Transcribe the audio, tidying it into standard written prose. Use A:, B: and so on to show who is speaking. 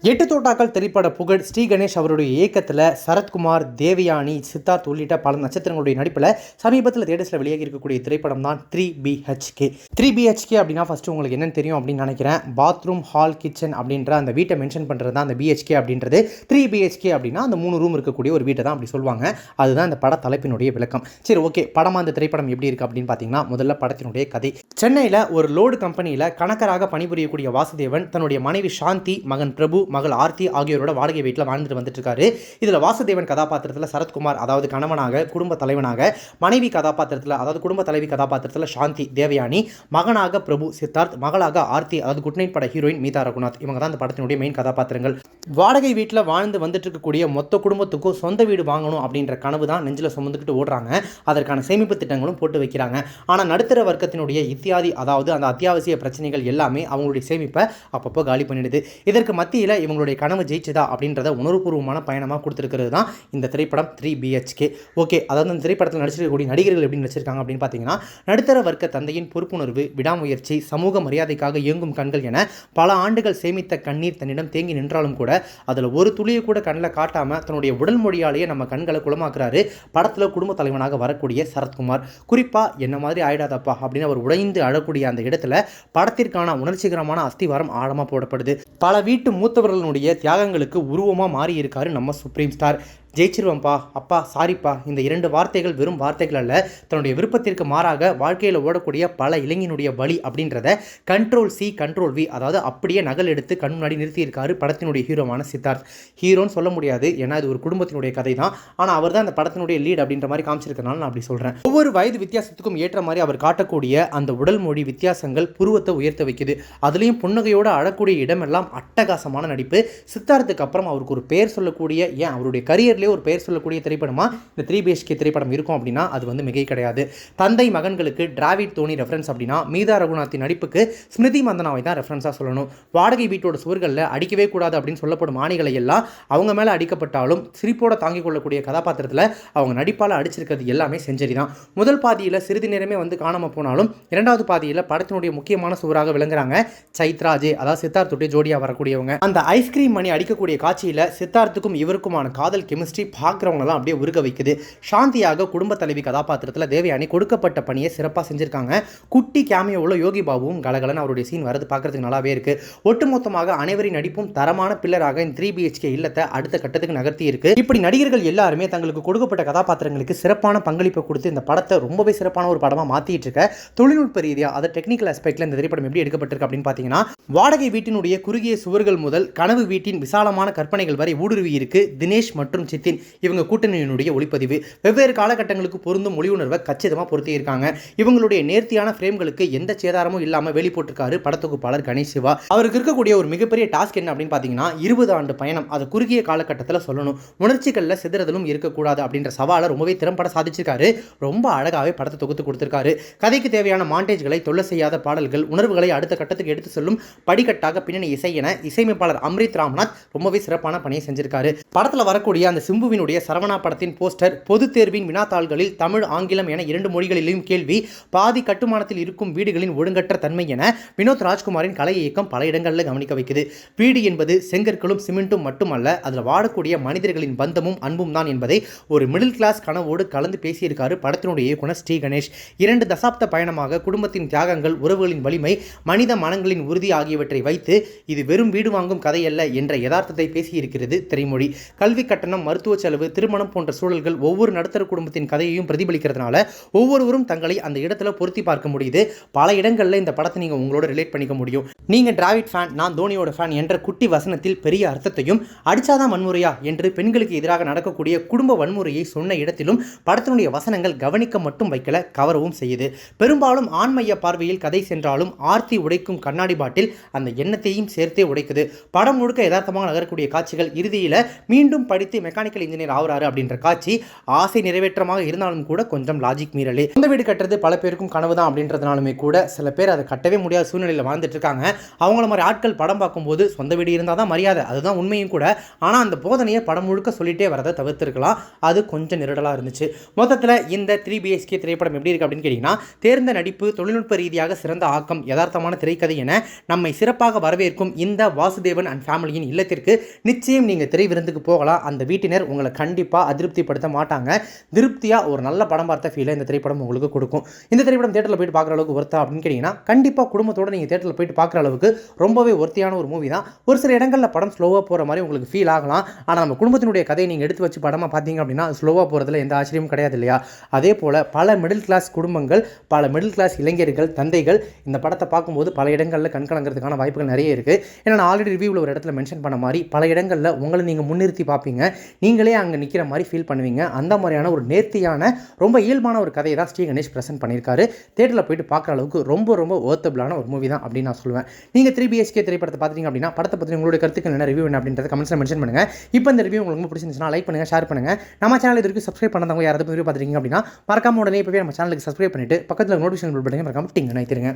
A: எட்டு தோட்டாக்கள் திரைப்பட புகழ் ஸ்ரீ கணேஷ் அவருடைய இயக்கத்தில் சரத்குமார், தேவயானி, சித்தார்த் உள்ளிட்ட பல நட்சத்திரங்களுடைய நடிப்பில் சமீபத்தில் தேட்டர்ஸில் வெளியாகி இருக்கக்கூடிய திரைப்படம் தான் 3BHK. 3BHK அப்படின்னா ஃபஸ்ட்டு உங்களுக்கு என்னென்னு தெரியும் அப்படின்னு நினைக்கிறேன். பாத்ரூம், ஹால், கிச்சன் அப்படின்ற அந்த வீட்டை மென்ஷன் பண்ணுறது தான் அந்த BHK அப்படின்றது. 3BHK அப்படின்னா அந்த 3 ரூம் இருக்கக்கூடிய ஒரு வீட்டை தான் அப்படி சொல்லுவாங்க. அதுதான் இந்த பட தலைப்பினுடைய விளக்கம். சரி, ஓகே, படமாக அந்த திரைப்படம் எப்படி இருக்குது அப்படின்னு பார்த்தீங்கன்னா, முதல்ல படத்தினுடைய கதை. சென்னையில் ஒரு லோடு கம்பெனியில் கணக்கராக பணிபுரியக்கூடிய வாசுதேவன் தன்னுடைய மனைவி சாந்தி, மகன் பிரபு, மகள் ஆர்த்தி ஆகியோரோட வாடகை வீட்டில் வாழ்ந்துட்டு வந்துட்டு இருக்காரு. இதில் வாசுதேவன் கதாபாத்திரத்தில் சரத்குமார், அதாவது கணவனாக, குடும்ப தலைவனாக, மனைவி கதாபாத்திரத்தில், அதாவது குடும்ப தலைவி கதாபாத்திரத்தில் சாந்தி, தேவயானி, மகனாக பிரபு, சித்தார்த், மகளாக ஆர்த்தி, அதாவது குட் நைட் பட ஹீரோயின் மீதா ரகுநாத். இவங்க தான் இந்த படத்தினுடைய மெயின் கதாபாத்திரங்கள். வாடகை வீட்டில் வாழ்ந்து வந்துட்டு இருக்கக்கூடிய மொத்த குடும்பத்துக்கும் சொந்த வீடு வாங்கணும் அப்படின்ற கனவு தான் நெஞ்சில் சுமந்துக்கிட்டு ஓடுறாங்க. அதற்கான சேமிப்பு திட்டங்களும் போட்டு வைக்கிறாங்க. ஆனால் நடுத்தர வர்க்கத்தினுடைய இத்தியாதி, அதாவது அந்த அத்தியாவசிய பிரச்சனைகள் எல்லாமே அவங்களுடைய சேமிப்பை அப்பப்போ காலி பண்ணிடுது. இதற்கு மத்தியில் இவங்களுடைய கனவு ஜெயிச்சதா அப்படின்றத உணர்வுபூர்வமான பயணமாக கொடுத்துருக்கிறது தான் இந்த திரைப்படம் 3BHK. ஓகே, அதாவது இந்த திரைப்படத்தில் நடிச்சிருக்கக்கூடிய நடிகர்கள் எப்படி நடிச்சிருக்காங்க அப்படின்னு பார்த்தீங்கன்னா, நடுத்தர வர்க்க தந்தையின் பொறுப்புணர்வு, விடாமுயற்சி, சமூக மரியாதைக்காக இயங்கும் கண்கள் என பல ஆண்டுகள் சேமித்த கண்ணீர் தன்னிடம் தேங்கி நின்றாலும் கூட அதில் ஒரு துளியை கூட கண்ணில் காட்டாமல் தன்னுடைய உடல் மொழியாலேயே நம்ம கண்களை குளமாக்குறாரு படத்தில் குடும்ப தலைவனாக வரக்கூடிய சரத்குமார். குறிப்பாக என்ன மாதிரி ஆயிடாதப்பா அப்படின்னு அவர் உடைந்து அழக்கூடிய அந்த இடத்துல படத்திற்கான உணர்ச்சிகரமான அஸ்திவாரம் ஆழமாக போடப்படுது. பல வீட்டு மூத்தவர்களுடைய தியாகங்களுக்கு உருவமாக மாறி இருக்காரு நம்ம சுப்ரீம் ஸ்டார். ஜெயிச்சிருவேன்ப்பா, அப்பா சாரிப்பா, இந்த 2 வார்த்தைகள் வெறும் வார்த்தைகள் அல்ல, தன்னுடைய விருப்பத்திற்கு மாறாக வாழ்க்கையில் ஓடக்கூடிய பல இளைஞனுடைய வழி அப்படின்றத Ctrl+C Ctrl+V, அதாவது அப்படியே நகல் எடுத்து கண் முன்னாடி நிறுத்தியிருக்காரு படத்தினுடைய ஹீரோவான சித்தார்த். ஹீரோன்னு சொல்ல முடியாது, ஏன்னா இது ஒரு குடும்பத்தினுடைய கதை தான். ஆனால் அவர் தான் அந்த படத்தினுடைய லீட் அப்படின்ற மாதிரி காமிச்சிருக்கனால நான் அப்படி சொல்கிறேன். ஒவ்வொரு வயது வித்தியாசத்துக்கும் ஏற்ற மாதிரி அவர் காட்டக்கூடிய அந்த உடல் மொழி வித்தியாசங்கள் புருவத்தை உயர்த்த வைக்குது. அதுலேயும் புன்னகையோடு அழக்கூடிய இடமெல்லாம் அட்டகாசமான நடிப்பு. சித்தார்த்துக்கு அப்புறம் அவருக்கு ஒரு பெயர் சொல்லக்கூடிய, ஏன் அவருடைய கரியர்லேயே ஒரு பெயர் சொல்லக்கூடிய திரைப்படமா இந்த 3BHK திரைப்படம் இருக்கும் அப்படின்னா அது வந்து மிகை கிடையாது. தந்தை மகன்களுக்கு டிராவிட் தோனி ரெஃபரன்ஸ் அப்படின்னா மீதா ரகுநாத்தின் நடிப்புக்கு ஸ்மிருதி மந்தனாவை தான் ரெஃபரன்ஸாக சொல்லணும். வாடகை வீட்டோட சுவர்களில் அடிக்கவே கூடாது அப்படின்னு சொல்லப்படும் ஆணிகளை எல்லாம் அவங்க மேலே அடிக்கப்பட்டாலும் சிரிப்போட தாங்கிக் கொள்ளக்கூடிய கதாபாத்திரத்தில் அவங்க நடிப்பால் அடிச்சிருக்கிறது எல்லாமே செஞ்சரி தான். முதல் பாதியில் சிறிது நேரமே வந்து காணாமல் போனாலும் இரண்டாவது பாதியில் படத்தினுடைய முக்கியமான சுவராக விளங்குறாங்க சைத்ராஜே, அதாவது சித்தார்த்துடைய ஜோடியாக வரக்கூடியவங்க. அந்த ஐஸ்கிரீம் மணி அடிக்கக்கூடிய காட்சியில் சித்தார்த்துக்கும் இவருக்குமான காதல் கெமிஸ்ட்ரி பார்க்குறவங்களாம் அப்படியே உருக வைக்குது. சாந்தியாக குடும்ப தலைவி கதாபாத்திரத்தில் தேவயானி கொடுக்கப்பட்ட பணியை சிறப்பாக செஞ்சிருக்காங்க. குட்டி கேமியோவில் யோகி பாபுவும் கலகலன்னு அவருடைய சீன் வரது பார்க்கறதுக்கு நல்லாவே இருக்கு. ஒட்டுமொத்தமாக அனைவரின் நடிப்பும் தரமான பில்லராக இந்த 3BHK இல்லத்தை அடுத்த கட்டத்துக்கு நகர்த்தி இருக்கு. இப்படி நடிகர்கள் எல்லாருமே தங்களுக்கு கொடுக்கப்பட்ட கதாபாத்திரங்களுக்கு சிறப்பான பங்களிப்பை கொடுத்து இந்த படத்தை ரொம்பவே சிறப்பான ஒரு படமாக மாற்றிட்டு இருக்க. தொழில்நுட்ப ரீதியாக, அதை டெக்னிக்கல் ஆஸ்பெக்ட்ல இந்த திரைப்படம் எப்படி எடுக்கப்பட்டிருக்கு அப்படின்னு பார்த்தீங்கன்னா, வாடகை வீட்டினுடைய குறுகிய சுவர்கள் முதல் கனவு வீட்டின் விசாலமான கற்பனைகள் வரை ஊடுருவி இருக்கு. தினேஷ் மற்றும் சித்தின் இவங்க கூட்டணியினுடைய ஒளிப்பதிவு வெவ்வேறு காலகட்டங்களுக்கு பொருந்தும் ஒளி உணர்வை கச்சிதமாக பொருத்தியிருக்காங்க. இவங்களுடைய நேர்த்தியான ஃப்ரேம்களுக்கு எந்த சேதாரமும் இல்லாமல் வெளி போட்டிருக்காரு படத்தொகுப்பாளர் கணேஷ் சிவா. அவருக்கு இருக்கக்கூடிய ஒரு மிகப்பெரிய டாஸ்க் என்ன அப்படின்னு பார்த்தீங்கன்னா, 20 ஆண்டு பயணம், அதை குறுகிய காலகட்டத்தில் சொல்லணும், உணர்ச்சிகளில் சிதறதலும் இருக்கக்கூடாது அப்படின்ற சவாலை ரொம்பவே திறம்பட சாதிச்சிருக்காரு. ரொம்ப அழகாகவே படத்தை தொகுத்து கொடுத்திருக்காரு. கதைக்கு தேவையான மாண்டேஜ்களை, தொல்லை செய்யாத பாடல்கள், உணர்வுகளை அடுத்த கட்டத்துக்கு எடுத்து செல்லும் படிக்கட்டாக பின்னணி இசை என இசையமைப்பாளர் அம்ரித் ராம்நாத் ரொம்பவே சிறப்பான பணியை செஞ்சிருக்காரு. படத்தில் வரக்கூடிய அந்த சிம்புவினுடைய சரவணா படத்தின் போஸ்டர், பொது தேர்வின் வினாத்தாள்களில் தமிழ், ஆங்கிலம் என 2 மொழிகளிலும் கேள்வி, பாதி கட்டுமானத்தில் இருக்கும் வீடுகளின் ஒழுங்கற்ற தன்மை என வினோத் ராஜ்குமாரின் கலை இயக்கம் பல இடங்களில் கவனிக்க வைக்குது. வீடு என்பது செங்கற்களும் சிமெண்ட்டும் மட்டுமல்ல, அதில் வாழக்கூடிய மனிதர்களின் பந்தமும் அன்பும் தான் என்பதை ஒரு மிடில் கிளாஸ் கனவோடு கலந்து பேசியிருக்காரு படத்தினுடைய இயக்குனர் ஸ்ரீ கணேஷ். 2 தசாப்த பயணமாக குடும்பத்தின் தியாகங்கள், உறவுகளின் வலிமை, மனித மனங்களின் உறுதி ஆகியவற்றை வைத்து இது வெறும் வீடு வாங்கும் கதையல்ல என்ற யதார்த்தத்தை பேசியிருக்கிறது திரைமொழி. கல்வி கட்டணம், மருத்துவ செலவு, திருமணம் போன்ற சூழல்கள் ஒவ்வொரு நடுத்தர குடும்பத்தின் கதையையும் பிரதிபலிக்கிறதுனால ஒவ்வொருவரும் தங்களை அந்த இடத்துல பொருத்தி பார்க்க முடியுது. பல இடங்களில் இந்த படத்தை நீங்கள் உங்களோட ரிலேட் பண்ணிக்க முடியும். நீங்கள் டிராவிட் ஃபேன், நான் தோனியோட ஃபேன் என்ற குட்டி வசனத்தில் பெரிய அர்த்தத்தையும், அடிச்சாதான் வன்முறையா என்று பெண்களுக்கு எதிராக நடக்கக்கூடிய குடும்ப வன்முறையை சொன்ன இடத்திலும் படத்தினுடைய வசனங்கள் கவனிக்க மட்டும் வைக்கல, கவரவும் செய்யுது. பெரும்பாலும் ஆண்மைய பார்வையில் கதை சென்றாலும் ஆர்த்தி உடைக்கும் கண்ணாடி பாட்டில் அந்த எண்ணத்தையும் சேர்த்தே உடைக்குது. படம் முழுக்க யதார்த்தமாக நகரக்கூடிய காட்சிகள் இறுதியில் மீண்டும் படித்து மெக்கானிக் மெக்கானிக்கல் இன்ஜினியர் ஆகுறாரு அப்படின்ற காட்சி ஆசை நிறைவேற்றமாக இருந்தாலும் கூட கொஞ்சம் லாஜிக் மீறலே. சொந்த வீடு கட்டுறது பல பேருக்கும் கனவு தான் அப்படின்றதுனாலுமே கூட சில பேர் அதை கட்டவே முடியாத சூழ்நிலையில் வாழ்ந்துட்டு இருக்காங்க. அவங்கள மாதிரி ஆட்கள் படம் பார்க்கும்போது சொந்த வீடு இருந்தால் தான் மரியாதை, அதுதான் உண்மையும் கூட. ஆனால் அந்த போதனையை படம் முழுக்க சொல்லிட்டே வரதை தவிர்த்திருக்கலாம். அது கொஞ்சம் நெருடலாக இருந்துச்சு. மொத்தத்தில் இந்த 3BHK திரைப்படம் எப்படி இருக்குது அப்படின்னு கேட்டிங்கன்னா, தேர்ந்த நடிப்பு, தொழில்நுட்ப ரீதியாக சிறந்த ஆக்கம், யதார்த்தமான திரைக்கதை என நம்மை சிறப்பாக வரவேற்கும் இந்த வாசுதேவன் அண்ட் ஃபேமிலியின் இல்லத்திற்கு நிச்சயம் நீங்கள் திரை விருந்துக்கு போகலாம். அந்த வீட்டினர் உங்களை கண்டிப்பாக அதிருப்திப்படுத்த மாட்டாங்க. திருப்தியாக ஒரு நல்ல படம் பார்த்த ஃபீலை இந்த திரைப்படம் உங்களுக்கு கொடுக்கும். இந்த திரைப்படம் தேட்டரில் போயிட்டு பார்க்குற அளவுக்கு ஒர்த்தா அப்படின்னு கேட்டிங்கன்னா, கண்டிப்பாக குடும்பத்தோடு நீங்கள் தேட்டரில் போயிட்டு பார்க்குற அளவுக்கு ரொம்பவே ஒர்த்தியான ஒரு மூவி தான். ஒரு சில இடங்களில் படம் ஸ்லோவாக போகிற மாதிரி உங்களுக்கு ஃபீல் ஆகலாம். ஆனால் நம்ம குடும்பத்தினுடைய கதையை நீங்கள் எடுத்து வச்சு படமாக பார்த்தீங்க அப்படின்னா ஸ்லோவாக போகிறதுல எந்த ஆச்சரியமும் கிடையாது இல்லையா? அதே போல் பல மிடில் கிளாஸ் குடும்பங்கள், பல மிடில் கிளாஸ் இளைஞர்கள், தந்தைகள் இந்த படத்தை பார்க்கும்போது பல இடங்களில் கண்கலங்கிறதுக்கான வாய்ப்புகள் நிறைய இருக்குது. ஏன்னா நான் ஆல்ரெடி ரிவ்யூவில் ஒரு இடத்துல மென்ஷன் பண்ண மாதிரி பல இடங்களில் உங்களை நீங்கள் முன்னிறுத்தி பார்ப்பீங்க, நீங்களே அங்கே நிற்கிற மாதிரி ஃபீல் பண்ணுவீங்க. அந்த மாதிரியான ஒரு நேர்த்தியான ரொம்ப இயல்பான ஒரு கதையை தான் ஸ்ரீ கணேஷ் ப்ரெசென்ட் பண்ணியிருக்காரு. தேட்டரில் போயிட்டு பார்க்குற அளவுக்கு ரொம்ப ரொம்ப ஒர்த்தபிளான ஒரு மூவி தான் அப்படின்னு நான் சொல்லுவேன். நீங்கள் 3BHK திரைப்படத்தை பார்த்துட்டீங்க அப்படின்னா படத்தை பற்றி உங்களுடைய கருத்துக்கள் என்ன, ரிவ்யூ என்ன அப்படின்றத கமெண்ட்ஸில் மென்ஷன் பண்ணுங்கள். இப்போ இந்த ரிவ்யூ உங்களுக்கு ரொம்ப பிடிச்சிருந்துச்சுன்னா லைக் பண்ணுங்கள், ஷேர் பண்ணுங்கள். நம்ம சேனல் இது வரைக்கும் சப்ஸ்கிரைப் பண்ணாதவங்க யாராவது ரிவ்யூ பார்த்துருக்கீங்க அப்படின்னா மறக்காம உடனே இப்போவே நம்ம சேனலுக்கு சப்ஸ்கிரைப் பண்ணிட்டு பக்கத்தில் நோட்டிஃபிகேஷன் பெல் பட்டனை மறக்காம டிங்கு நினைத்திருங்க.